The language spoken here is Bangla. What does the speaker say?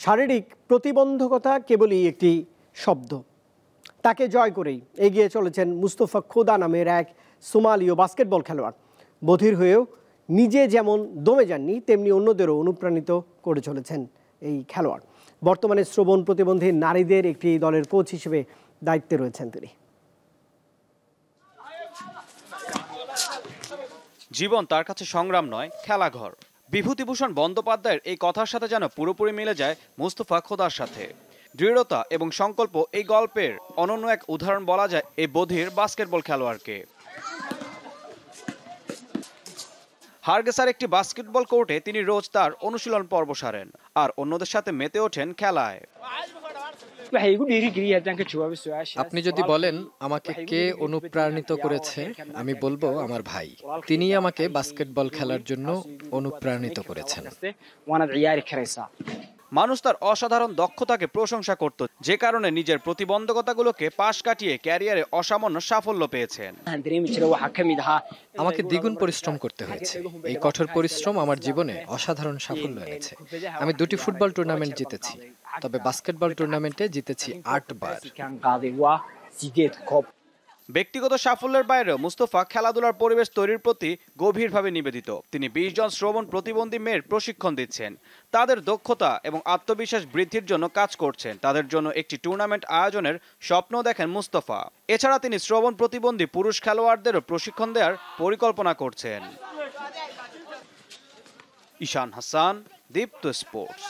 শারীরিক প্রতিবন্ধকতা কেবলই একটি শব্দ। তাকে জয় করেই এগিয়ে চলেছেন মুস্তফা খোদা নামের এক সোমালীয় বাস্কেটবল খেলোয়াড়। বধির হয়েও নিজে যেমন দমে যাননি, তেমনি অন্যদেরও অনুপ্রাণিত করে চলেছেন এই খেলোয়াড়। বর্তমানে শ্রবণ প্রতিবন্ধী নারীদের একটি দলের কোচ হিসেবে দায়িত্বে রয়েছেন তিনি। জীবন তার কাছে সংগ্রাম নয়, খেলাঘর। বিভূতিভূষণ বন্দ্যোপাধ্যায়ের এই কথার সাথে যেন পুরোপুরি মিলে যায় মুস্তফা খোদার সাথে। দৃঢ়তা এবং সংকল্প এই গল্পের অনন্য এক উদাহরণ বলা যায় এই বধির বাস্কেটবল খেলোয়াড়কে। হারগেসার একটি বাস্কেটবল কোর্টে তিনি রোজ তার অনুশীলন পর্ব সারেন আর অন্যদের সাথে মেতে ওঠেন খেলায়। আপনি যদি বলেন আমাকে কে অনুপ্রাণিত করেছে, আমি বলবো আমার ভাই। তিনি আমাকে বাস্কেটবল খেলার জন্য অনুপ্রাণিত করেছেন। মানুষ তার অসাধারণ দক্ষতাকে প্রশংসা করত, যে কারণে নিজের প্রতিবন্ধকতাগুলোকে পাশ কাটিয়ে ক্যারিয়ারে অসামান্য সাফল্য পেয়েছেন। আমাকে দ্বিগুণ পরিশ্রম করতে হয়েছে। এই কঠোর পরিশ্রম আমার জীবনে অসাধারণ সাফল্য এনেছে। আমি 2টি ফুটবল টুর্নামেন্ট জিতেছি, তবে বাস্কেটবল টুর্নামেন্টে জিতেছি 8 বার। ব্যক্তিগত সাফল্যের বাইরেও মুস্তফা খেলাধুলার পরিবেশ তৈরির প্রতি গভীরভাবে নিবেদিত। তিনি 20 জন শ্রবণ প্রতিবন্ধী মেয়ের প্রশিক্ষণ দিচ্ছেন, তাদের দক্ষতা এবং আত্মবিশ্বাস বৃদ্ধির জন্য কাজ করছেন। তাদের জন্য একটি টুর্নামেন্ট আয়োজনের স্বপ্ন দেখেন মুস্তফা। এছাড়া তিনি শ্রবণ প্রতিবন্ধী পুরুষ খেলোয়াড়দেরও প্রশিক্ষণ দেওয়ার পরিকল্পনা করছেন। ঈশান হাসান, দীপ্ত স্পোর্টস।